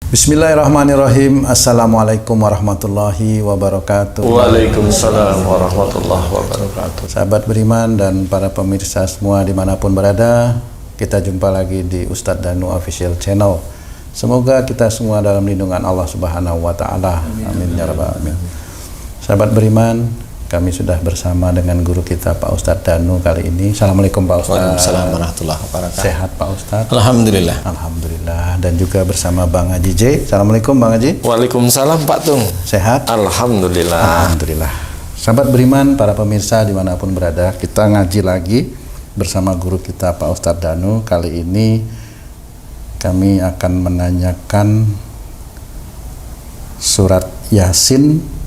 Bismillahirrahmanirrahim. Assalamualaikum warahmatullahi wabarakatuh. Waalaikumsalam warahmatullahi wabarakatuh. Sahabat beriman dan para pemirsa semua dimanapun berada, kita jumpa lagi di Ustadz Danu Official Channel. Semoga kita semua dalam lindungan Allah Subhanahu wa Ta'ala. Amin ya rabbal alamin. Sahabat beriman, kami sudah bersama dengan guru kita Pak Ustadz Danu kali ini. Assalamualaikum Pak Ustadz. Waalaikumsalam warahmatullahi wabarakatuh. Sehat Pak Ustadz? Alhamdulillah. Alhamdulillah. Dan juga bersama Bang Haji J. Assalamualaikum Bang Haji. Waalaikumsalam Pak Tung. Sehat? Alhamdulillah. Alhamdulillah. Sahabat beriman, para pemirsa dimanapun berada, kita ngaji lagi bersama guru kita Pak Ustadz Danu. Kali ini kami akan menanyakan surat Yasin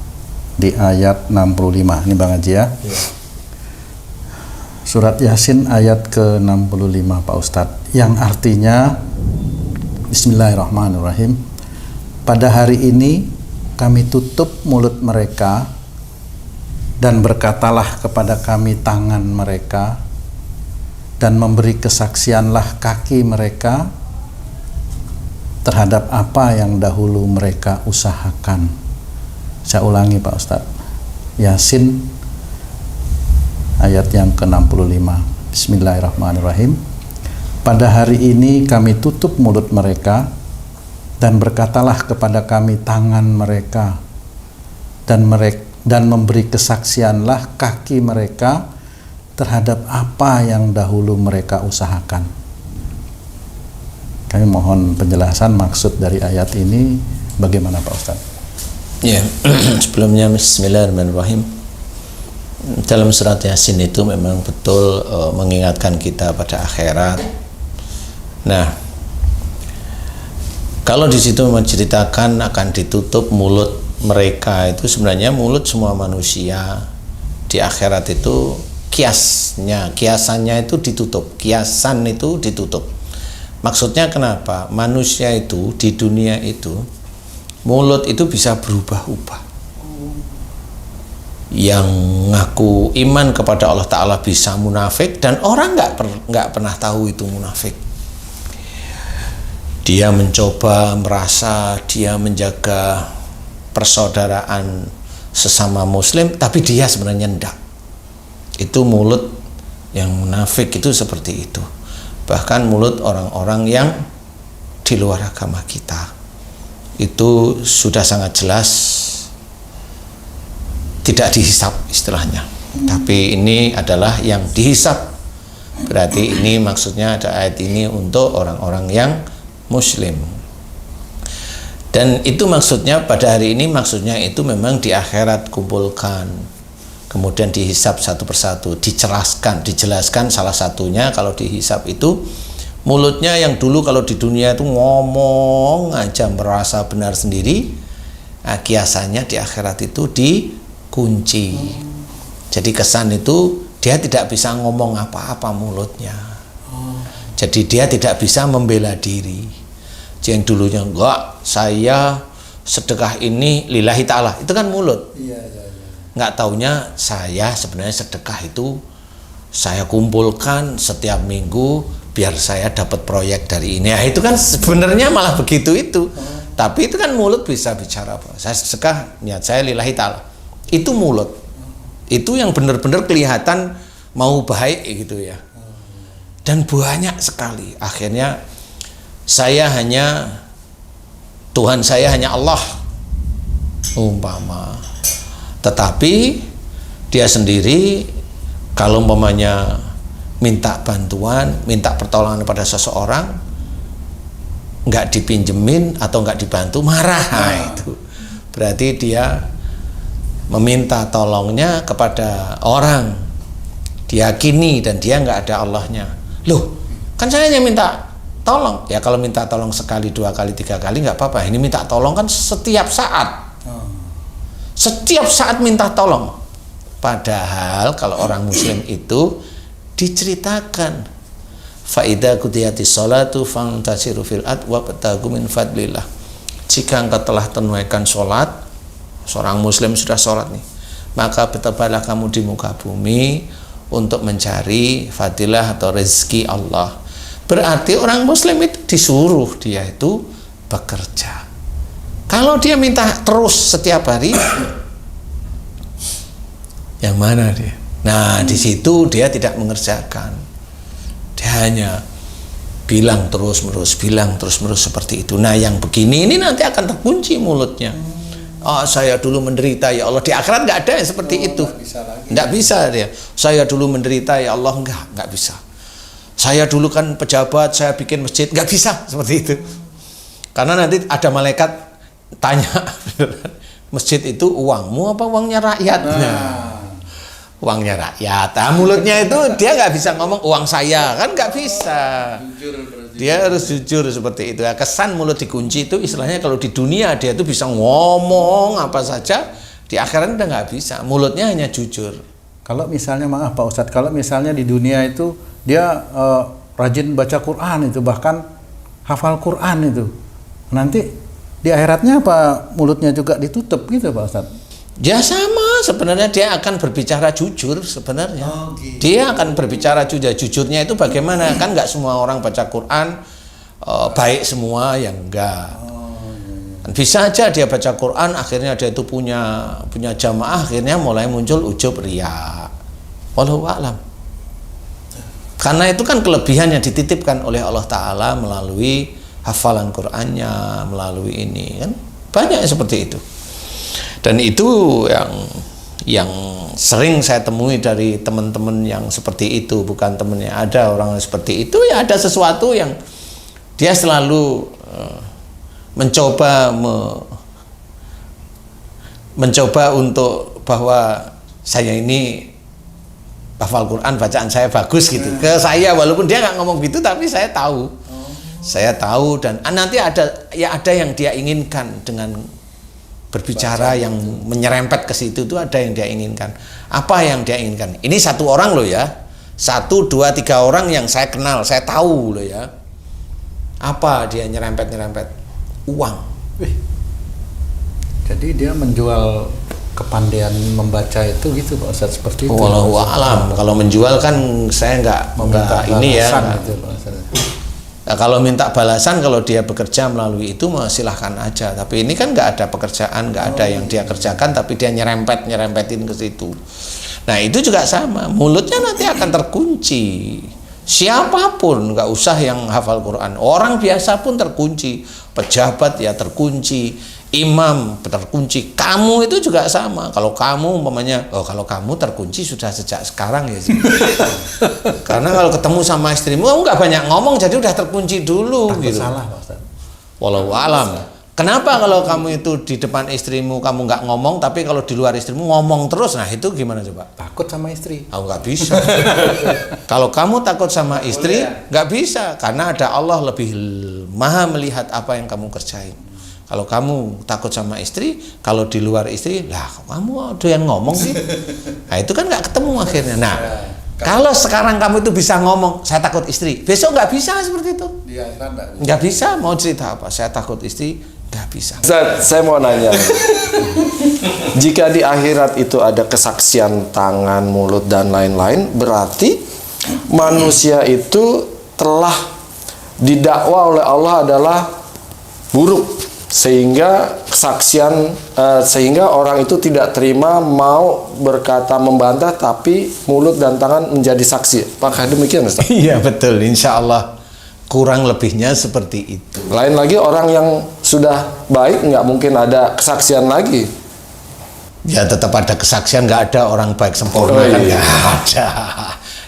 di ayat 65. Ini Bang Haji ya. Surat Yasin ayat ke-65 Pak Ustadz, yang artinya Bismillahirrahmanirrahim. Pada hari ini kami tutup mulut mereka dan berkatalah kepada kami tangan mereka, dan memberi kesaksianlah kaki mereka terhadap apa yang dahulu mereka usahakan. Saya ulangi Pak Ustadz, Yasin ayat yang ke-65. Bismillahirrahmanirrahim. Pada hari ini kami tutup mulut mereka dan berkatalah kepada kami tangan mereka, dan memberi kesaksianlah kaki mereka terhadap apa yang dahulu mereka usahakan. Kami mohon penjelasan maksud dari ayat ini bagaimana Pak Ustadz? Ya, sebelumnya Bismillahirrahmanirrahim. Dalam surat Yasin itu memang betul mengingatkan kita pada akhirat. Nah, kalau di situ menceritakan akan ditutup mulut mereka, itu sebenarnya mulut semua manusia di akhirat itu kiasannya itu ditutup. Kiasan itu ditutup. Maksudnya kenapa? Manusia itu di dunia itu mulut itu bisa berubah-ubah. Yang ngaku iman kepada Allah Ta'ala bisa munafik, dan orang nggak pernah tahu itu munafik. Dia mencoba merasa dia menjaga persaudaraan sesama muslim, tapi dia sebenarnya enggak. Itu mulut yang munafik, itu seperti itu. Bahkan mulut orang-orang yang di luar agama kita itu sudah sangat jelas tidak dihisap istilahnya. Tapi ini adalah yang dihisap. Berarti ini maksudnya ada ayat ini untuk orang-orang yang muslim. Dan itu maksudnya pada hari ini, maksudnya itu memang di akhirat kumpulkan, kemudian dihisap satu persatu, dijelaskan salah satunya kalau dihisap itu mulutnya yang dulu kalau di dunia itu ngomong aja merasa benar sendiri, kiasannya di akhirat itu dikunci. Jadi kesan itu dia tidak bisa ngomong apa-apa mulutnya. Jadi dia tidak bisa membela diri. Yang dulunya enggak, saya sedekah ini lillahi ta'ala, itu kan mulut. Nggak taunya saya sebenarnya sedekah itu saya kumpulkan setiap minggu biar saya dapat proyek dari ini. Ya, itu kan sebenarnya malah begitu itu. Tapi itu kan mulut bisa bicara. Saya sedekah, niat saya lillahi ta'ala. Itu mulut. Itu yang benar-benar kelihatan mau baik gitu ya. Dan banyak sekali. Akhirnya Tuhan saya hanya Allah umpama. Tetapi dia sendiri kalau umpamanya minta bantuan, minta pertolongan pada seseorang, nggak dipinjemin atau nggak dibantu, marah. Nah, itu berarti dia meminta tolongnya kepada orang, diyakini, dan dia nggak ada Allahnya. Loh, kan saya hanya minta tolong. Ya kalau minta tolong sekali, dua kali, tiga kali nggak apa-apa. Ini minta tolong kan setiap saat. Setiap saat minta tolong. Padahal kalau orang muslim itu diceritakan, fa idza qudiyatis sholatu fantasiru fil ard wabtaghu min fadlillah. Jika engkau telah tunaikan sholat, seorang muslim sudah sholat nih, maka bertebaranlah kamu di muka bumi untuk mencari fadilah atau rezeki Allah. Berarti orang muslim itu disuruh dia itu bekerja. Kalau dia minta terus setiap hari, yang mana dia? Nah, di situ dia tidak mengerjakan. Dia hanya bilang terus-menerus seperti itu. Nah, yang begini ini nanti akan terkunci mulutnya. Oh, saya dulu menderita ya Allah. Di akhirat nggak ada yang seperti itu. Nggak bisa dia. Saya dulu menderita ya Allah, nggak bisa. Saya dulu kan pejabat, saya bikin masjid, nggak bisa seperti itu. Karena nanti ada malaikat tanya, masjid itu uangmu apa uangnya rakyat? Uangnya rakyat. Nah, mulutnya itu dia nggak bisa ngomong uang saya, kan nggak bisa. Dia harus jujur seperti itu. Kesan mulut dikunci itu istilahnya kalau di dunia dia tuh bisa ngomong apa saja, di akhirat udah nggak bisa. Mulutnya hanya jujur. Kalau misalnya maaf Pak Ustadz, kalau misalnya di dunia itu dia rajin baca Quran itu, bahkan hafal Quran itu, nanti di akhiratnya apa mulutnya juga ditutup gitu Pak Ustadz? Ya sama, sebenarnya dia akan berbicara jujur sebenarnya. Gitu. Dia akan berbicara jujur. Jujurnya itu bagaimana? Kan nggak semua orang baca Quran baik semua, yang enggak. Bisa aja dia baca Quran, akhirnya dia itu punya jamaah, akhirnya mulai muncul ujub riya. Wallahu a'lam. Karena itu kan kelebihan yang dititipkan oleh Allah Ta'ala melalui hafalan Qur'annya, melalui ini kan banyak seperti itu. Dan itu yang sering saya temui dari teman-teman yang seperti itu. Bukan temennya, ada orang seperti itu, ya ada sesuatu yang dia selalu mencoba untuk bahwa saya ini hafal Quran, bacaan saya bagus gitu ke saya, walaupun dia nggak ngomong gitu, tapi saya tahu. Saya tahu, dan nanti ada yang dia inginkan dengan berbicara yang menyerempet ke situ, itu ada yang dia inginkan. Apa yang dia inginkan? Ini satu orang loh ya, 1, 2, 3 orang yang saya kenal, saya tahu loh ya. Apa dia nyerempet uang. Jadi dia menjual kepandaian membaca itu gitu Pak Ustadz, seperti itu. Wallahu a'lam. Kalau menjual kan saya nggak ini ya. Gitu, Pak Ustadz. Nah, kalau minta balasan, kalau dia bekerja melalui itu silahkan aja. Tapi ini kan nggak ada pekerjaan, nggak ada yang dia kerjakan, tapi dia nyerempetin ke situ. Nah itu juga sama, mulutnya nanti akan terkunci. Siapapun, nggak usah yang hafal Quran, orang biasa pun terkunci, pejabat ya terkunci, imam terkunci, kamu itu juga sama. Kalau kamu umpamanya, kalau kamu terkunci sudah sejak sekarang ya sih. Karena kalau ketemu sama istrimu kamu nggak banyak ngomong, jadi udah terkunci dulu. Takut gitu. Salah Pak Ustadz. Walau alam. Kenapa kalau kamu itu di depan istrimu kamu nggak ngomong, tapi kalau di luar istrimu ngomong terus? Nah itu gimana coba? Takut sama istri. Nggak bisa. Kalau kamu takut sama istri, nggak bisa, karena ada Allah lebih maha melihat apa yang kamu kerjain. Kalau kamu takut sama istri, kalau di luar istri, lah kamu ada yang ngomong sih. Nah itu kan nggak ketemu akhirnya. Nah kalau sekarang kamu itu bisa ngomong, saya takut istri, besok nggak bisa seperti itu. Nggak bisa, mau cerita apa? Saya takut istri, nggak bisa. Ustaz, saya mau nanya. Jika di akhirat itu ada kesaksian tangan, mulut, dan lain-lain, berarti manusia itu telah didakwa oleh Allah adalah buruk, sehingga kesaksian sehingga orang itu tidak terima, mau berkata membantah, tapi mulut dan tangan menjadi saksi. Apakah demikian, Ustaz? Iya betul, insya Allah kurang lebihnya seperti itu. Lain lagi orang yang sudah baik nggak mungkin ada kesaksian lagi. Ya tetap ada kesaksian, nggak ada orang baik sempurna kan nggak ada.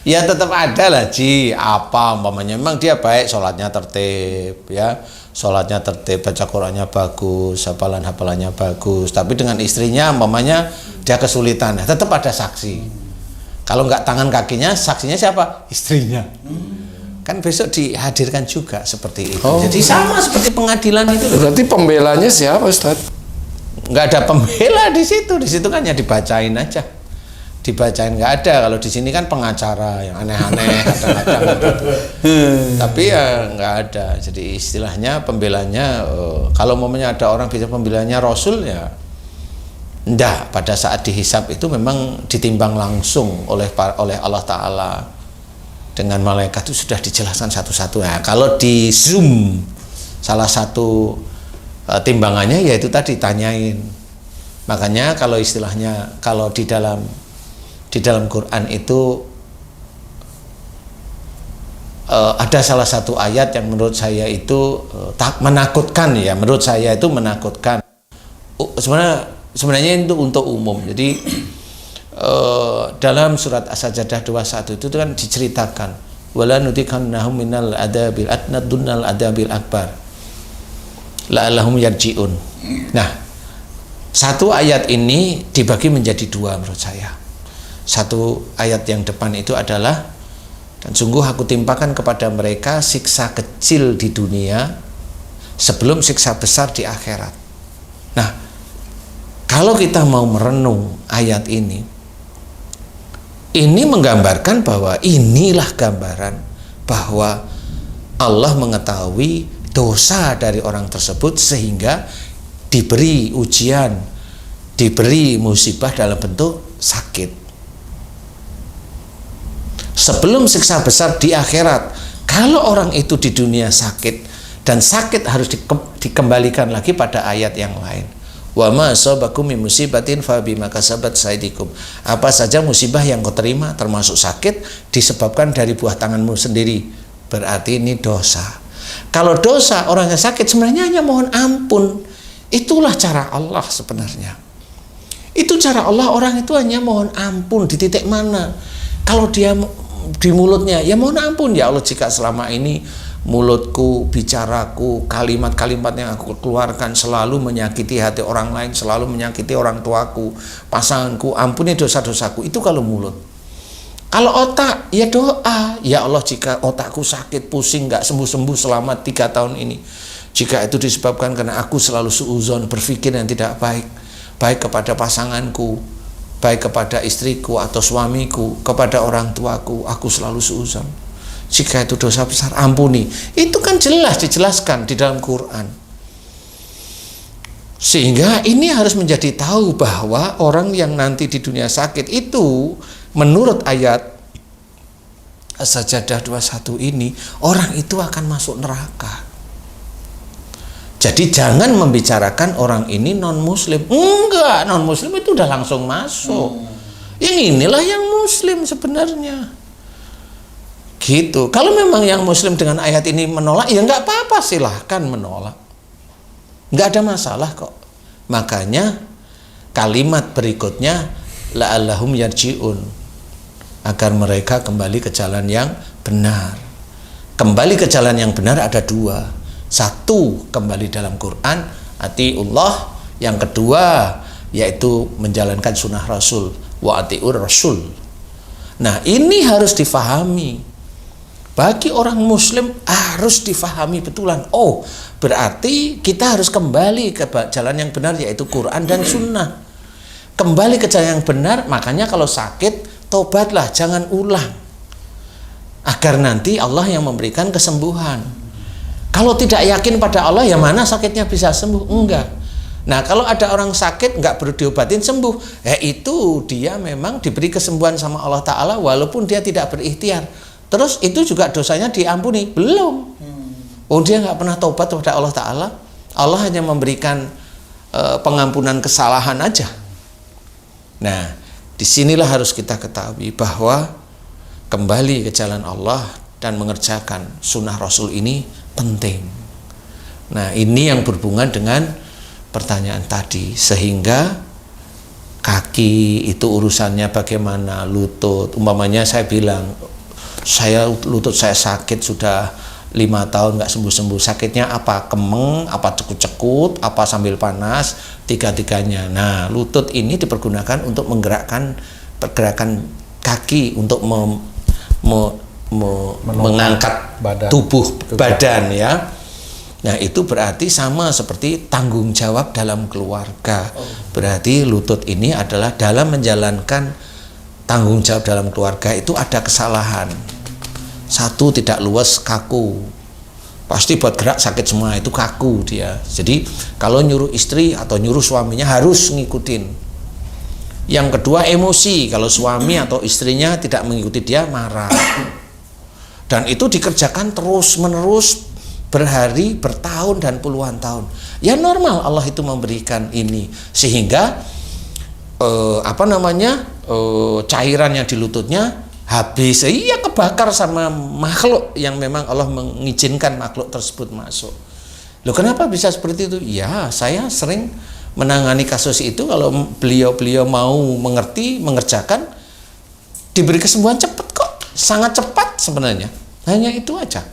Ya tetap ada lah Ji. Apa umpamanya memang dia baik, sholatnya tertib ya, sholatnya tertib, baca Qurannya bagus, hafalannya bagus, tapi dengan istrinya umpamanya dia kesulitan, tetap ada saksi. Kalau nggak tangan kakinya, saksinya siapa? Istrinya. Kan besok dihadirkan juga seperti itu. Jadi sama seperti pengadilan itu. Berarti pembelanya siapa, Ustaz? Nggak ada pembela di situ kan ya dibacain aja. Dibacain nggak ada. Kalau di sini kan pengacara yang aneh-aneh kadang-kadang gitu. Tapi ya nggak ada. Jadi istilahnya pembelanya, kalau momennya ada orang bisa pembelanya Rasul ya enggak. Pada saat dihisab itu memang ditimbang langsung oleh Allah Ta'ala dengan malaikat, itu sudah dijelaskan satu-satu. Nah, kalau di Zoom salah satu timbangannya yaitu tadi tanyain. Makanya kalau istilahnya kalau di dalam Quran itu ada salah satu ayat yang menurut saya itu menakutkan ya, menurut saya itu menakutkan. Sebenarnya itu untuk umum. Jadi dalam surat As-Sajdah 21 itu kan diceritakan wala nutikannahum minal adabil adna dunnal adabil akbar la'allahum yarji'un. Nah, satu ayat ini dibagi menjadi dua menurut saya. Satu ayat yang depan itu adalah dan sungguh aku timpakan kepada mereka siksa kecil di dunia sebelum siksa besar di akhirat. Nah, kalau kita mau merenung ayat ini menggambarkan bahwa inilah gambaran bahwa Allah mengetahui dosa dari orang tersebut sehingga diberi ujian, diberi musibah dalam bentuk sakit. Sebelum siksa besar di akhirat, kalau orang itu di dunia sakit dan sakit harus dikembalikan lagi pada ayat yang lain. Wa ma asabakum min musibatin fa bima kasabat saydikum. Apa saja musibah yang kau terima termasuk sakit disebabkan dari buah tanganmu sendiri. Berarti ini dosa. Kalau dosa orang yang sakit sebenarnya hanya mohon ampun. Itulah cara Allah sebenarnya. Itu cara Allah, orang itu hanya mohon ampun di titik mana? Kalau dia di mulutnya, ya mohon ampun ya Allah jika selama ini mulutku, bicaraku, kalimat-kalimat yang aku keluarkan selalu menyakiti hati orang lain, selalu menyakiti orang tuaku, pasanganku, ampuni dosa-dosaku. Itu kalau mulut. Kalau otak, ya doa, ya Allah jika otakku sakit, pusing, gak sembuh-sembuh selama 3 tahun ini, jika itu disebabkan karena aku selalu suudzon, berpikir yang tidak baik, baik kepada pasanganku, baik kepada istriku atau suamiku, kepada orang tuaku, aku selalu suudzon. Jika itu dosa besar, ampuni. Itu kan jelas dijelaskan di dalam Quran. Sehingga ini harus menjadi tahu bahwa orang yang nanti di dunia sakit itu, menurut ayat As-Sajdah 21 ini, orang itu akan masuk neraka. Jadi jangan membicarakan orang ini non-muslim. Enggak, non-muslim itu udah langsung masuk. Yang inilah yang muslim sebenarnya. Gitu. Kalau memang yang muslim dengan ayat ini menolak, ya enggak apa-apa, silahkan menolak. Enggak ada masalah kok. Makanya kalimat berikutnya la'allahum yarji'un, agar mereka kembali ke jalan yang benar. Kembali ke jalan yang benar ada dua. Satu, kembali dalam Quran, atiullah. Yang kedua, yaitu menjalankan sunnah Rasul, wa atiur Rasul. Nah, ini harus difahami. Bagi orang muslim harus difahami betulan. Oh, berarti kita harus kembali ke jalan yang benar, yaitu Quran dan sunnah. Kembali ke jalan yang benar, makanya kalau sakit, tobatlah, jangan ulang. Agar nanti Allah yang memberikan kesembuhan. Kalau tidak yakin pada Allah, ya mana sakitnya bisa sembuh? Enggak. Nah, kalau ada orang sakit nggak perlu diobatin sembuh, itu dia memang diberi kesembuhan sama Allah Ta'ala walaupun dia tidak berikhtiar. Terus itu juga dosanya diampuni? Belum. Oh, dia nggak pernah tobat kepada Allah Ta'ala. Allah hanya memberikan pengampunan kesalahan aja. Nah, disinilah harus kita ketahui bahwa kembali ke jalan Allah dan mengerjakan sunnah Rasul ini penting. Nah, ini yang berhubungan dengan pertanyaan tadi. Sehingga kaki itu urusannya bagaimana, lutut. Umpamanya saya bilang, lutut saya sakit sudah 5 tahun nggak sembuh-sembuh. Sakitnya apa? Kemeng, apa cekut-cekut, apa sambil panas, tiga-tiganya. Nah, lutut ini dipergunakan untuk menggerakkan pergerakan kaki untuk mengangkat tubuh badan ya. Nah, itu berarti sama seperti tanggung jawab dalam keluarga. Berarti lutut ini adalah dalam menjalankan tanggung jawab dalam keluarga itu ada kesalahan. Satu, tidak luas, kaku. Pasti buat gerak sakit semua, itu kaku dia. Jadi kalau nyuruh istri atau nyuruh suaminya harus ngikutin. Yang kedua, emosi. Kalau suami atau istrinya tidak mengikuti dia, marah. Dan itu dikerjakan terus menerus berhari, bertahun dan puluhan tahun. Ya normal Allah itu memberikan ini sehingga cairan yang di lututnya habis, iya kebakar sama makhluk yang memang Allah mengizinkan makhluk tersebut masuk. Loh kenapa bisa seperti itu? Ya saya sering menangani kasus itu. Kalau beliau mau mengerjakan, diberi kesembuhan cepat kok, sangat cepat sebenarnya, hanya itu aja.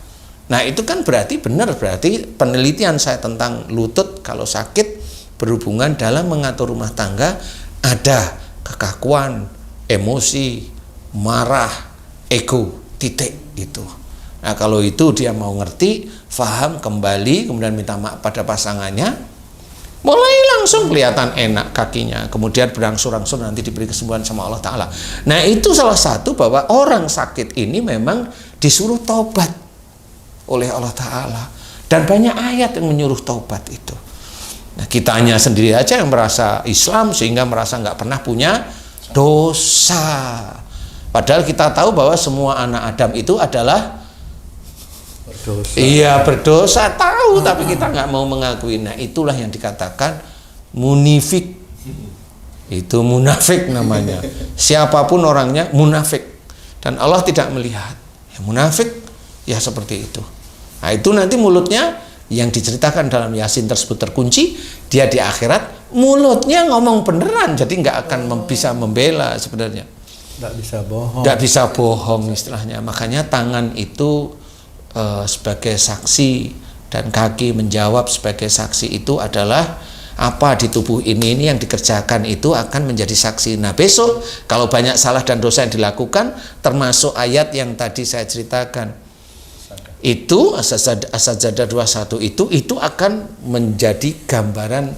Nah itu kan berarti penelitian saya tentang lutut kalau sakit berhubungan dalam mengatur rumah tangga, ada kekakuan, emosi, marah, ego, titik itu. Nah kalau itu dia mau ngerti, faham, kembali, kemudian minta maaf pada pasangannya, mulai langsung kelihatan enak kakinya, kemudian berangsur-angsur nanti diberi kesembuhan sama Allah Ta'ala. Nah itu salah satu bahwa orang sakit ini memang disuruh taubat oleh Allah Ta'ala, dan banyak ayat yang menyuruh taubat itu. Nah kitanya sendiri aja yang merasa Islam sehingga merasa nggak pernah punya dosa, padahal kita tahu bahwa semua anak Adam itu adalah berdosa. Iya berdosa, tahu, tapi kita nggak mau mengakui. Nah itulah yang dikatakan munafik. Itu munafik namanya. Siapapun orangnya munafik, dan Allah tidak melihat. Ya, munafik ya seperti itu. Nah itu nanti mulutnya yang diceritakan dalam Yasin tersebut terkunci, dia di akhirat mulutnya ngomong beneran, jadi nggak akan bisa membela sebenarnya. Nggak bisa bohong. Nggak bisa bohong istilahnya. Makanya tangan itu sebagai saksi dan kaki menjawab sebagai saksi itu adalah apa di tubuh ini yang dikerjakan itu akan menjadi saksi. Nah besok kalau banyak salah dan dosa yang dilakukan, termasuk ayat yang tadi saya ceritakan itu As-Sajdah 21 itu akan menjadi gambaran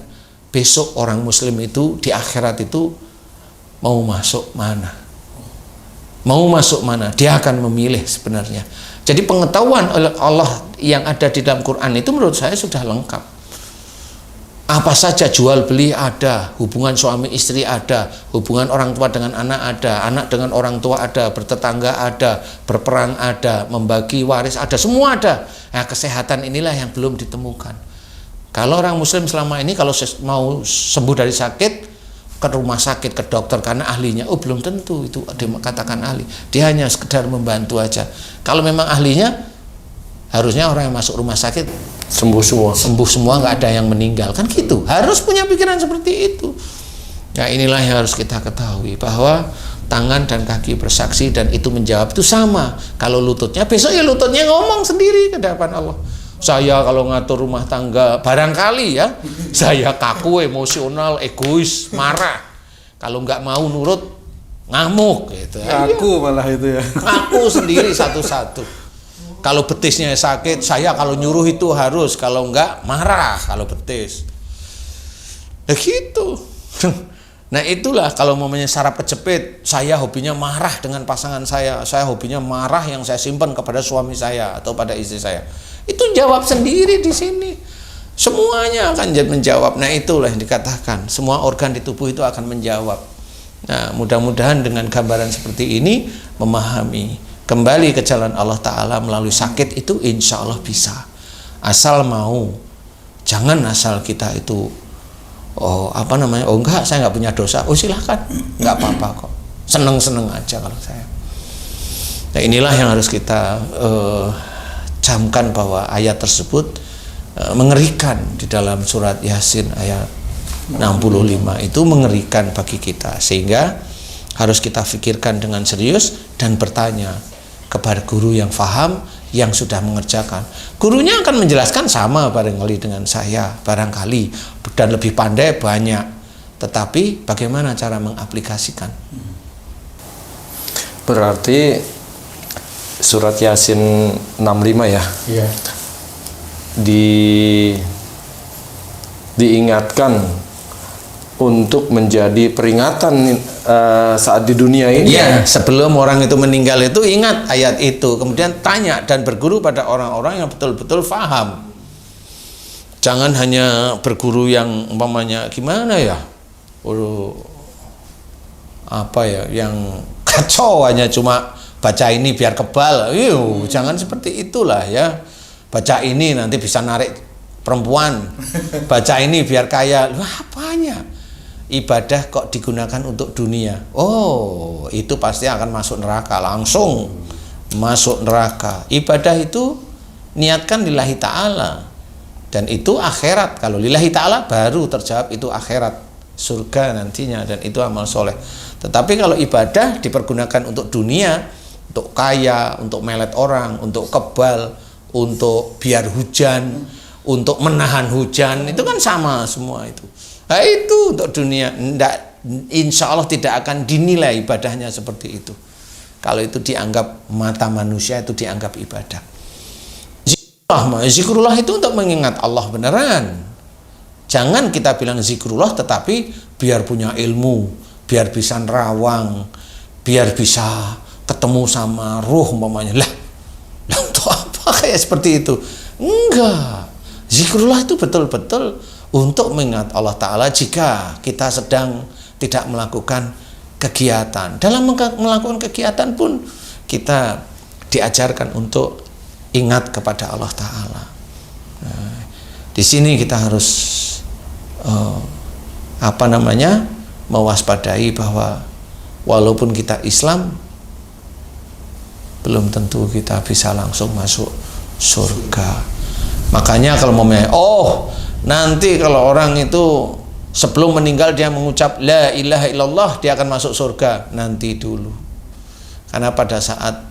besok orang muslim itu di akhirat itu mau masuk mana, dia akan memilih sebenarnya. Jadi pengetahuan oleh Allah yang ada di dalam Quran itu menurut saya sudah lengkap. Apa saja jual beli ada, hubungan suami istri ada, hubungan orang tua dengan anak ada, anak dengan orang tua ada, bertetangga ada, berperang ada, membagi waris ada, semua ada. Nah, kesehatan inilah yang belum ditemukan. Kalau orang muslim selama ini kalau mau sembuh dari sakit, ke rumah sakit, ke dokter karena ahlinya, belum tentu itu dikatakan ahli. Dia hanya sekedar membantu aja. Kalau memang ahlinya, harusnya orang yang masuk rumah sakit sembuh semua, nggak ada yang meninggal, kan gitu. Harus punya pikiran seperti itu. Nah inilah yang harus kita ketahui, bahwa tangan dan kaki bersaksi dan itu menjawab itu sama. Kalau lututnya, besok ya lututnya ngomong sendiri ke depan Allah. Saya kalau ngatur rumah tangga barangkali ya, saya kaku, emosional, egois, marah. Kalau nggak mau nurut, ngamuk gitu. Aku malah itu ya. Aku sendiri satu-satu. Kalau betisnya sakit, saya kalau nyuruh itu harus, kalau enggak marah kalau betis. Nah gitu. Nah itulah kalau mamanya saraf kejepit, saya hobinya marah dengan pasangan saya hobinya marah yang saya simpan kepada suami saya atau pada istri saya. Itu jawab sendiri di sini. Semuanya akan menjawab. Nah itulah yang dikatakan, semua organ di tubuh itu akan menjawab. Nah mudah-mudahan dengan gambaran seperti ini memahami. Kembali ke jalan Allah Ta'ala melalui sakit itu insya Allah bisa, asal mau. Jangan asal kita itu enggak, saya nggak punya dosa, silahkan, nggak apa-apa kok, seneng-seneng aja kalau saya. Nah inilah yang harus kita camkan, bahwa ayat tersebut mengerikan di dalam surat Yasin ayat 65 itu mengerikan bagi kita, sehingga harus kita pikirkan dengan serius dan bertanya kepada guru yang faham, yang sudah mengerjakan. Gurunya akan menjelaskan sama barangkali dengan saya, barangkali, dan lebih pandai banyak. Tetapi bagaimana cara mengaplikasikan? Berarti surat Yasin 65 ya? Iya. Diingatkan untuk menjadi peringatan saat di dunia ini. Iya, sebelum orang itu meninggal itu ingat ayat itu, kemudian tanya dan berguru pada orang-orang yang betul-betul paham. Jangan hanya berguru yang umpamanya gimana ya, yang kacau, hanya cuma baca ini biar kebal. Jangan seperti itulah ya. baca ini nanti bisa narik perempuan, baca ini biar kaya. Loh, apanya? Ibadah kok digunakan untuk dunia? Oh, itu pasti akan masuk neraka, langsung masuk neraka. Ibadah itu niatkan lillahi ta'ala, dan itu akhirat. Kalau lillahi ta'ala baru terjawab, itu akhirat, surga nantinya, dan itu amal soleh. Tetapi kalau ibadah dipergunakan untuk dunia, untuk kaya, untuk melet orang, untuk kebal, untuk biar hujan, untuk menahan hujan, itu kan sama semua itu. Nah, itu untuk dunia. Insya Allah tidak akan dinilai ibadahnya seperti itu. Kalau itu dianggap mata manusia, itu dianggap ibadah. Zikrullah itu untuk mengingat Allah beneran. Jangan kita bilang zikrullah tetapi biar punya ilmu, biar bisa nerawang, biar bisa ketemu sama ruh umpamanya. Lah untuk apa kayak seperti itu? Enggak. Zikrullah itu betul-betul untuk mengingat Allah Ta'ala jika kita sedang tidak melakukan kegiatan. Dalam melakukan kegiatan pun kita diajarkan untuk ingat kepada Allah Ta'ala. Nah, di sini kita harus mewaspadai bahwa walaupun kita Islam, belum tentu kita bisa langsung masuk surga. Makanya kalau nanti kalau orang itu sebelum meninggal dia mengucap la ilaha illallah, dia akan masuk surga. Nanti dulu. Karena pada saat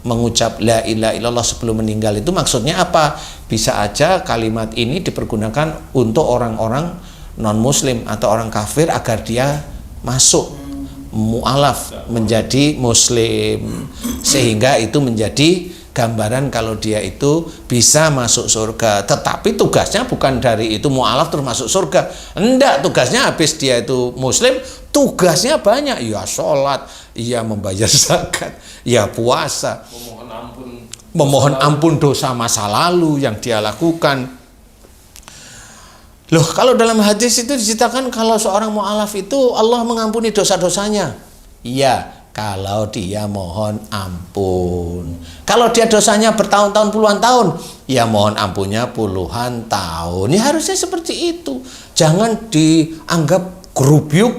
mengucap la ilaha illallah sebelum meninggal itu maksudnya apa? Bisa aja kalimat ini dipergunakan untuk orang-orang non muslim atau orang kafir agar dia masuk mu'alaf, menjadi muslim, sehingga itu menjadi gambaran kalau dia itu bisa masuk surga. Tetapi tugasnya bukan dari itu mu'alaf terus masuk surga. Enggak, tugasnya habis dia itu muslim, tugasnya banyak. Ya sholat, ya membayar zakat, ya puasa, memohon ampun dosa masa lalu yang dia lakukan. Loh, kalau dalam hadis itu diceritakan kalau seorang mu'alaf itu Allah mengampuni dosa-dosanya. Iya, kalau dia mohon ampun. Kalau dia dosanya bertahun-tahun, puluhan tahun, ya mohon ampunnya puluhan tahun. Ya harusnya seperti itu. Jangan dianggap gerubyuk.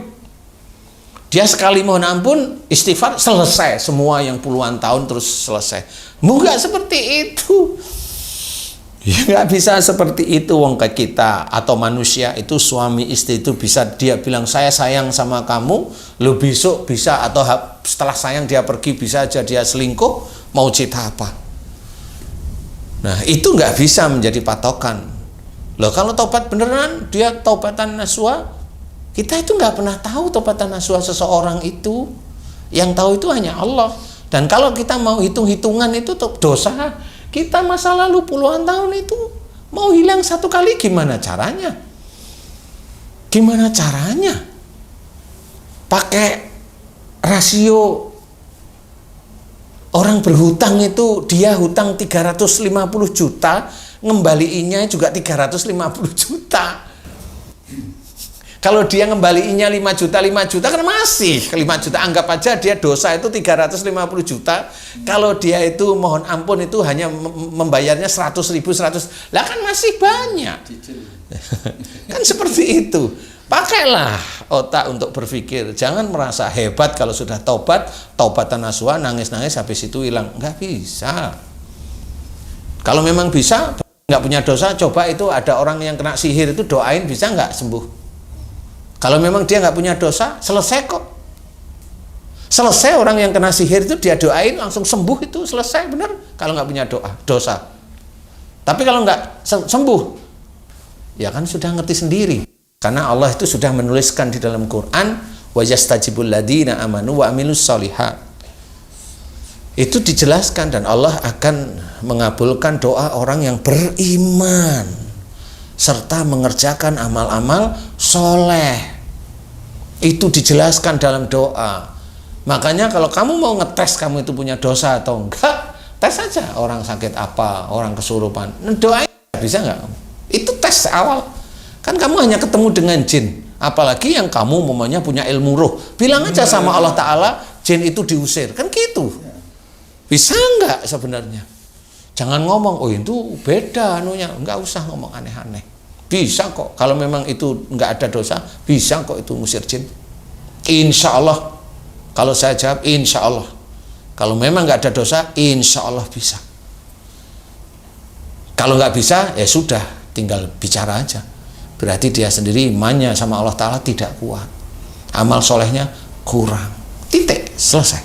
Dia sekali mohon ampun, istighfar, selesai semua yang puluhan tahun terus selesai. Enggak seperti itu. Ya nggak bisa seperti itu. Wong kayak kita atau manusia itu suami istri itu bisa dia bilang saya sayang sama kamu, lo besok bisa, atau setelah sayang dia pergi, bisa aja dia selingkuh, mau cerita apa. Nah itu nggak bisa menjadi patokan. Loh kalau tobat beneran, dia taubatan nasuha, kita itu nggak pernah tahu taubatan nasuha seseorang itu. Yang tahu itu hanya Allah. Dan kalau kita mau hitung-hitungan itu dosa kita masa lalu puluhan tahun itu mau hilang satu kali, gimana caranya? Gimana caranya? Pakai rasio orang berhutang itu, dia hutang 350 juta, ngembaliinnya juga 350 juta. Kalau dia ngembaliinnya 5 juta kan masih 5 juta. Anggap aja dia dosa itu 350 juta. Kalau dia itu mohon ampun itu hanya membayarnya 100 ribu, 100. Lah kan masih banyak. Kan seperti itu. Pakailah otak untuk berpikir. Jangan merasa hebat kalau sudah taubatan nasuha, nangis-nangis habis itu hilang. Nggak bisa. Kalau memang bisa, nggak punya dosa, coba itu ada orang yang kena sihir itu doain, bisa nggak sembuh? Kalau memang dia nggak punya dosa, selesai kok. Selesai, orang yang kena sihir itu dia doain langsung sembuh, itu selesai, bener. Kalau nggak punya dosa. Tapi kalau nggak sembuh, ya kan sudah ngerti sendiri. Karena Allah itu sudah menuliskan di dalam Quran, wa yastajibul ladina amanu wa amilus sholihat. Itu dijelaskan, dan Allah akan mengabulkan doa orang yang beriman serta mengerjakan amal-amal soleh. Itu dijelaskan dalam doa. Makanya kalau kamu mau ngetes kamu itu punya dosa atau enggak, tes saja orang sakit apa, orang kesurupan, doain, bisa nggak? Itu tes awal. Kan kamu hanya ketemu dengan jin, apalagi yang kamu mamanya punya ilmu roh, bilang aja sama Allah Ta'ala, jin itu diusir, kan gitu. Bisa nggak sebenarnya? Jangan ngomong, oh itu beda anunya, nggak usah ngomong aneh-aneh. Bisa kok, kalau memang itu nggak ada dosa, bisa kok itu ngusir jin. Insya Allah, kalau saya jawab insya Allah. Kalau memang nggak ada dosa, insya Allah bisa. Kalau nggak bisa, ya sudah, tinggal bicara aja. Berarti dia sendiri imannya sama Allah Ta'ala tidak kuat. Amal solehnya kurang. Titik, selesai.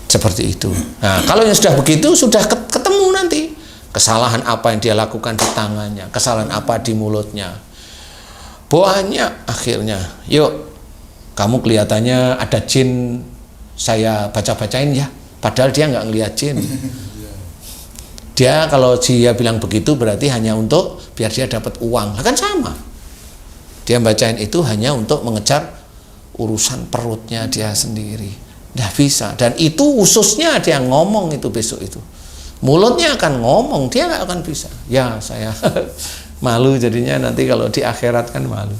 Seperti itu. Nah, kalau yang sudah begitu, sudah ketemu nanti kesalahan apa yang dia lakukan di tangannya, kesalahan apa di mulutnya. Banyak akhirnya. Yuk, kamu kelihatannya ada jin, saya baca-bacain ya. Padahal dia nggak ngelihat jin. Dia kalau dia bilang begitu berarti hanya untuk biar dia dapat uang. Kan sama. Dia bacain itu hanya untuk mengejar urusan perutnya dia sendiri. Nggak bisa. Dan itu khususnya dia ngomong itu besok itu. Mulutnya akan ngomong, dia nggak akan bisa. Ya saya malu jadinya nanti kalau di akhirat kan malu.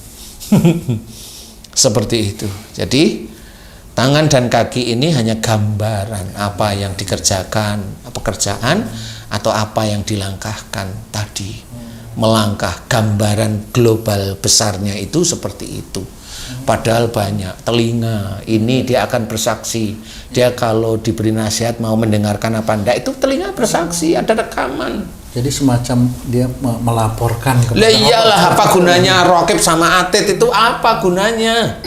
Seperti itu. Jadi tangan dan kaki ini hanya gambaran apa yang dikerjakan, pekerjaan atau apa yang dilangkahkan tadi. Melangkah, gambaran global besarnya itu seperti itu. Padahal banyak. Telinga ini dia akan bersaksi. Dia kalau diberi nasihat mau mendengarkan apa enggak, itu telinga bersaksi, ada rekaman. Jadi semacam dia melaporkan kepada Lah iyalah, apa gunanya raqib sama atid itu, apa gunanya?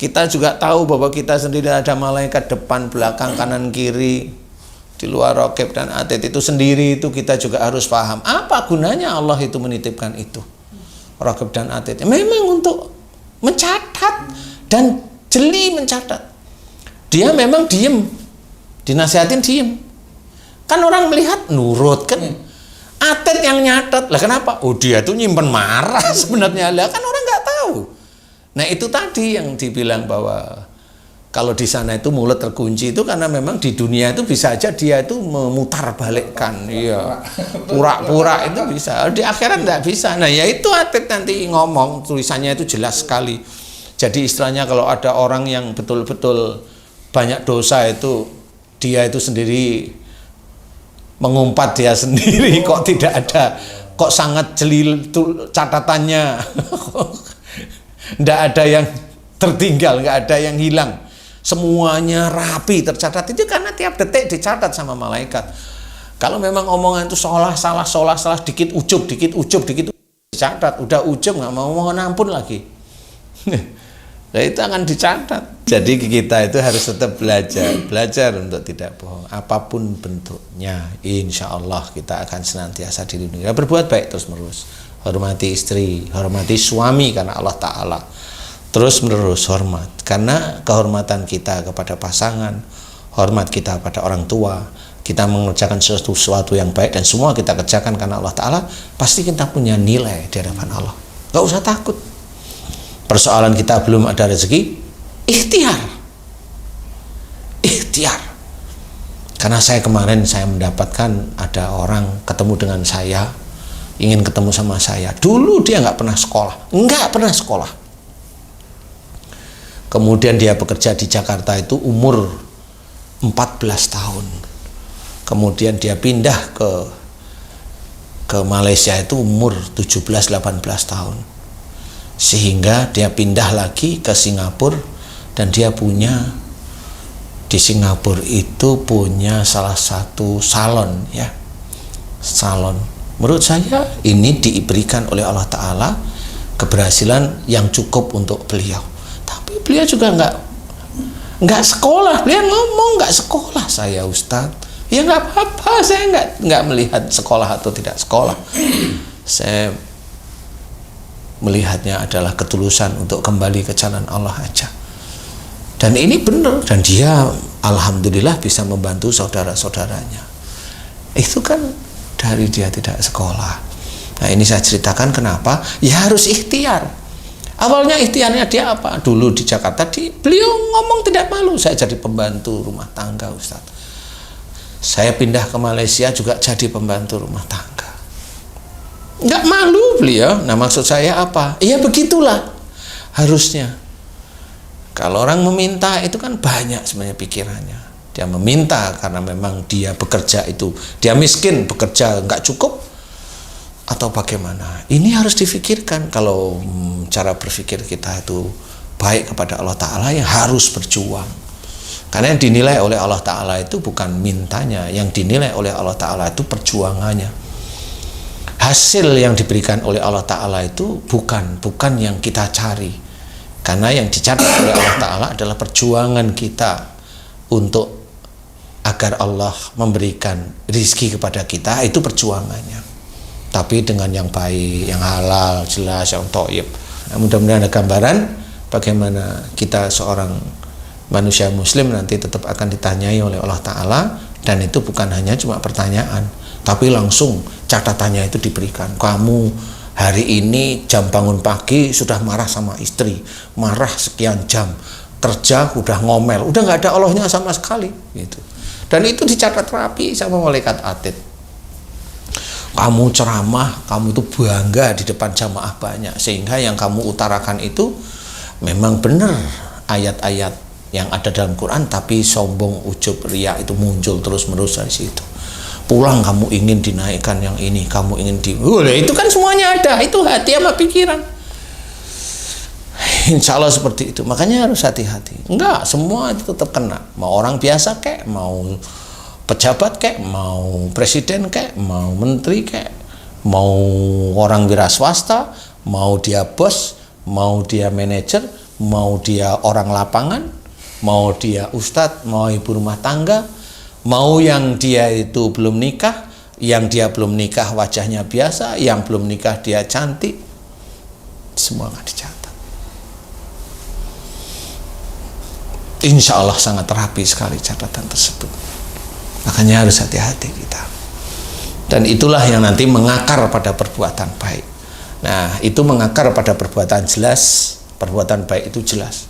Kita juga tahu bahwa kita sendiri ada malaikat depan, belakang, kanan, kiri. Di luar raqib dan atid itu sendiri, itu kita juga harus paham. Apa gunanya Allah itu menitipkan itu? Raqib dan atid. Memang untuk mencatat dan jeli mencatat. Dia memang diem, dinasihatin diem. Kan orang melihat nurut kan. Atid yang nyatet. Lah kenapa? Oh dia tuh nyimpen marah sebenarnya. Lah kan orang nggak tahu. Nah itu tadi yang dibilang bahwa kalau di sana itu mulut terkunci itu karena memang di dunia itu bisa aja dia itu memutar balikkan, iya, pura-pura itu bisa. Di akhirat nggak bisa. Nah ya itu atid nanti ngomong, tulisannya itu jelas sekali. Jadi istilahnya kalau ada orang yang betul-betul banyak dosa itu dia itu sendiri mengumpat dia sendiri, kok tidak ada, kok sangat jeli catatannya, nggak ada yang tertinggal, nggak ada yang hilang. Semuanya rapi tercatat, itu karena tiap detik dicatat sama malaikat. Kalau memang omongan itu salah, dikit ujub, dicatat. Udah ujub nggak mau mohon ampun lagi. Nah itu akan dicatat. Jadi kita itu harus tetap belajar untuk tidak bohong. Apapun bentuknya, insya Allah kita akan senantiasa dilindungi. Berbuat baik terus menerus. Hormati istri, hormati suami karena Allah Ta'ala. Terus menerus hormat, karena kehormatan kita kepada pasangan, hormat kita pada orang tua, kita mengerjakan sesuatu yang baik dan semua kita kerjakan karena Allah Ta'ala, pasti kita punya nilai di hadapan Allah. Gak usah takut. Persoalan kita belum ada rezeki, ikhtiar. Karena saya kemarin saya mendapatkan ada orang ketemu dengan saya, ingin ketemu sama saya. Dulu dia nggak pernah sekolah. Kemudian dia bekerja di Jakarta itu umur 14 tahun. Kemudian dia pindah ke Malaysia itu umur 17-18 tahun. Sehingga dia pindah lagi ke Singapura dan dia punya di Singapura itu punya salah satu salon ya. Salon. Menurut saya ini diberikan oleh Allah Ta'ala keberhasilan yang cukup untuk beliau. Tapi beliau juga nggak sekolah. Beliau ngomong nggak sekolah saya Ustadz. Ya nggak apa-apa, saya nggak melihat sekolah atau tidak sekolah. Saya melihatnya adalah ketulusan untuk kembali ke jalan Allah aja. Dan ini benar, dan dia alhamdulillah bisa membantu saudara-saudaranya. Itu kan dari dia tidak sekolah. Nah ini saya ceritakan kenapa? Ya harus ikhtiar. Awalnya ikhtiarnya dia apa? Dulu di Jakarta beliau ngomong tidak malu, saya jadi pembantu rumah tangga Ustadz. Saya pindah ke Malaysia juga jadi pembantu rumah tangga. Nggak malu beliau. Nah maksud saya apa? Ya begitulah harusnya. Kalau orang meminta itu kan banyak sebenarnya pikirannya. dia meminta karena memang dia bekerja itu, dia miskin, bekerja nggak cukup, atau bagaimana? Ini harus difikirkan. Kalau cara berpikir kita itu baik kepada Allah Ta'ala, ya harus berjuang. Karena yang dinilai oleh Allah Ta'ala itu bukan mintanya, yang dinilai oleh Allah Ta'ala itu perjuangannya. Hasil yang diberikan oleh Allah Ta'ala itu bukan yang kita cari. Karena yang dicatat oleh Allah Ta'ala adalah perjuangan kita untuk agar Allah memberikan rizki kepada kita, itu perjuangannya. Tapi dengan yang baik, yang halal, jelas, yang thayyib. Nah, mudah-mudahan ada gambaran bagaimana kita seorang manusia muslim nanti tetap akan ditanyai oleh Allah Ta'ala, dan itu bukan hanya cuma pertanyaan, tapi langsung catatannya itu diberikan. Kamu hari ini jam bangun pagi sudah marah sama istri, marah sekian jam, kerja udah ngomel, udah nggak ada Allahnya sama sekali gitu. Dan itu dicatat rapi sama malaikat atid. Kamu ceramah, kamu itu bangga di depan jamaah banyak, sehingga yang kamu utarakan itu memang benar ayat-ayat yang ada dalam Quran, tapi sombong, ujub, riya itu muncul terus-menerus dari situ. Pulang kamu ingin dinaikkan yang ini, kamu ingin itu kan semuanya ada, itu hati sama pikiran. Insya Allah seperti itu. Makanya harus hati-hati. Enggak, semua itu tetap kena. Mau orang biasa kek, mau pejabat kek, mau presiden kek, mau menteri kek, mau orang wira swasta, mau dia bos, mau dia manajer, mau dia orang lapangan, mau dia ustadz, mau ibu rumah tangga, mau yang dia itu belum nikah, yang dia belum nikah wajahnya biasa, yang belum nikah dia cantik, semua akan dicatat. Insya Allah sangat rapi sekali catatan tersebut. Makanya harus hati-hati kita. Dan itulah yang nanti mengakar pada perbuatan baik. Nah, itu mengakar pada perbuatan jelas, perbuatan baik itu jelas.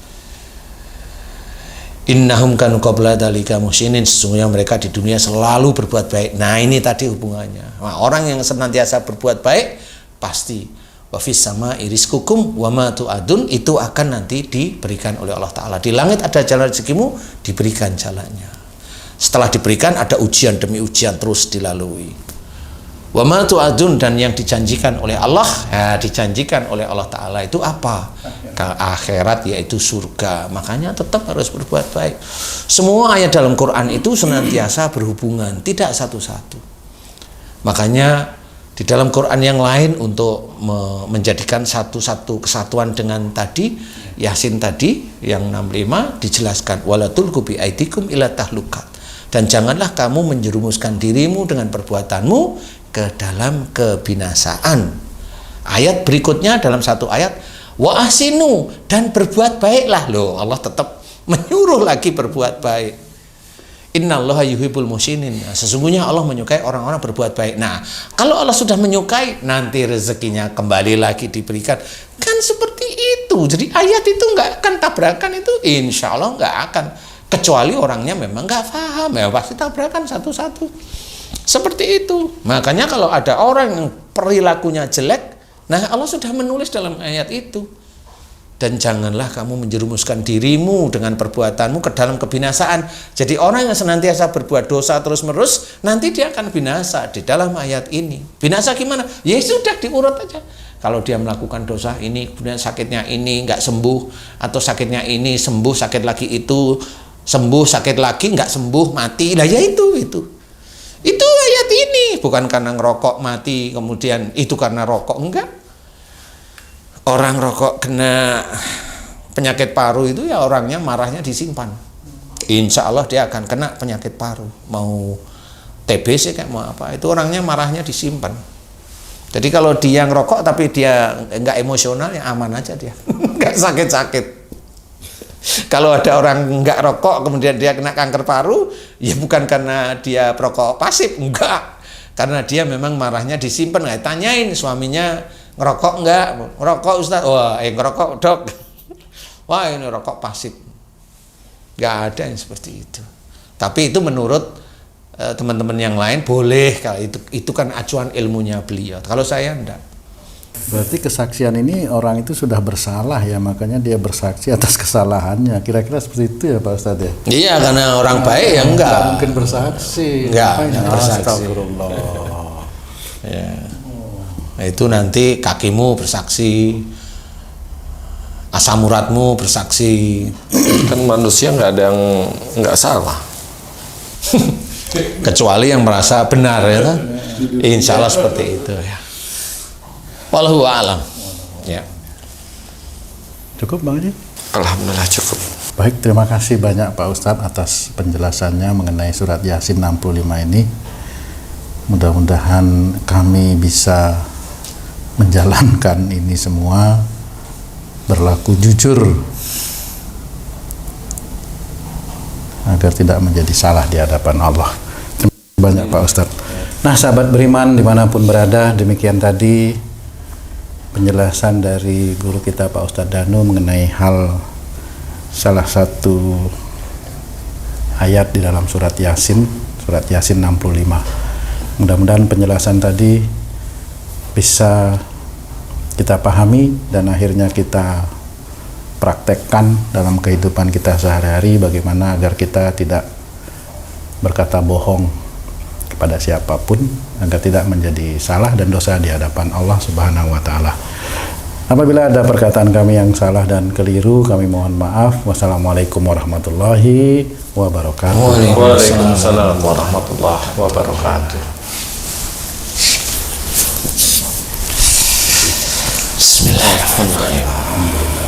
Innahum kanu qabla dzalika muhsinin, sesungguhnya mereka di dunia selalu berbuat baik. Nah, ini tadi hubungannya. Nah, orang yang senantiasa berbuat baik pasti wa fis sama'i rizqukum wa ma tu'adun, itu akan nanti diberikan oleh Allah Ta'ala. Di langit ada jalan rezekimu, diberikan jalannya. Setelah diberikan ada ujian demi ujian terus dilalui. Wa ma tu'adun, dan yang dijanjikan oleh Allah, dijanjikan oleh Allah Ta'ala itu apa? Ke akhirat, yaitu surga. Makanya tetap harus berbuat baik. Semua ayat dalam Quran itu senantiasa berhubungan, tidak satu-satu. Makanya di dalam Quran yang lain untuk menjadikan satu-satu kesatuan dengan tadi Yasin tadi yang 65 dijelaskan wala tulqu bi aidikum ila tahlukat, dan janganlah kamu menjerumuskan dirimu dengan perbuatanmu ke dalam kebinasaan. Ayat berikutnya dalam satu ayat wa ahsinu, dan berbuat baiklah. Loh, Allah tetap menyuruh lagi berbuat baik. Innallaha yuhibbul muhsinin. Sesungguhnya Allah menyukai orang-orang berbuat baik. Nah, kalau Allah sudah menyukai, nanti rezekinya kembali lagi diberikan. Kan seperti itu. Jadi ayat itu nggak akan tabrakan, itu insya Allah nggak akan. Kecuali orangnya memang nggak paham, ya pasti tabrakan satu-satu. Seperti itu. Makanya kalau ada orang yang perilakunya jelek, nah Allah sudah menulis dalam ayat itu. Dan janganlah kamu menjerumuskan dirimu dengan perbuatanmu ke dalam kebinasaan. Jadi orang yang senantiasa berbuat dosa terus-menerus, nanti dia akan binasa di dalam ayat ini. Binasa gimana? Ya sudah, diurut aja. Kalau dia melakukan dosa ini, kemudian sakitnya ini nggak sembuh, atau sakitnya ini sembuh, sakit lagi itu sembuh, sakit lagi nggak sembuh, mati. Lah ya itu ayat ini. Bukan karena ngerokok mati, kemudian itu karena rokok, enggak. Orang rokok kena penyakit paru itu ya orangnya marahnya disimpan. Insya Allah dia akan kena penyakit paru. Mau TBC kayak mau apa, itu orangnya marahnya disimpan. Jadi kalau dia ngerokok tapi dia nggak emosional, ya aman aja dia. Nggak sakit-sakit. Kalau ada orang nggak rokok kemudian dia kena kanker paru, ya bukan karena dia perokok pasif, enggak. Karena dia memang marahnya disimpan. Nggak tanyain suaminya, ngerokok enggak? Ngerokok Ustaz. Wah, ngerokok Dok. Wah, ini rokok pasif. Enggak ada yang seperti itu. Tapi itu menurut teman-teman yang lain boleh, kalau itu kan acuan ilmunya beliau. Kalau saya enggak. Berarti kesaksian ini orang itu sudah bersalah ya, makanya dia bersaksi atas kesalahannya. Kira-kira seperti itu ya Pak Ustadz ya? Iya, karena orang baik ya enggak. Nggak mungkin bersaksi. Enggak, Ngapain? enggak bersaksi. Astagfirullah. Ya. Nah, itu nanti kakimu bersaksi, asam uratmu bersaksi. Kan manusia nggak ada yang nggak salah. Kecuali yang merasa benar ya kan? Insya Allah seperti itu ya. Wallahu a'lam. Ya. Cukup Bang Haji? Alhamdulillah cukup. Baik, terima kasih banyak Pak Ustadz atas penjelasannya mengenai surat Yasin 65 ini. Mudah-mudahan kami bisa menjalankan ini semua berlaku jujur agar tidak menjadi salah di hadapan Allah. Terima kasih banyak Pak Ustadz. Nah, sahabat beriman dimanapun berada, demikian tadi penjelasan dari guru kita Pak Ustadz Danu mengenai hal salah satu ayat di dalam surat Yasin 65. Mudah-mudahan penjelasan tadi bisa kita pahami dan akhirnya kita praktekkan dalam kehidupan kita sehari-hari, bagaimana agar kita tidak berkata bohong kepada siapapun, agar tidak menjadi salah dan dosa di hadapan Allah Subhanahu wa taala. Apabila ada perkataan kami yang salah dan keliru, kami mohon maaf. Wassalamualaikum warahmatullahi wabarakatuh. Waalaikumsalam warahmatullahi wabarakatuh. Bismillahirrahmanirrahim.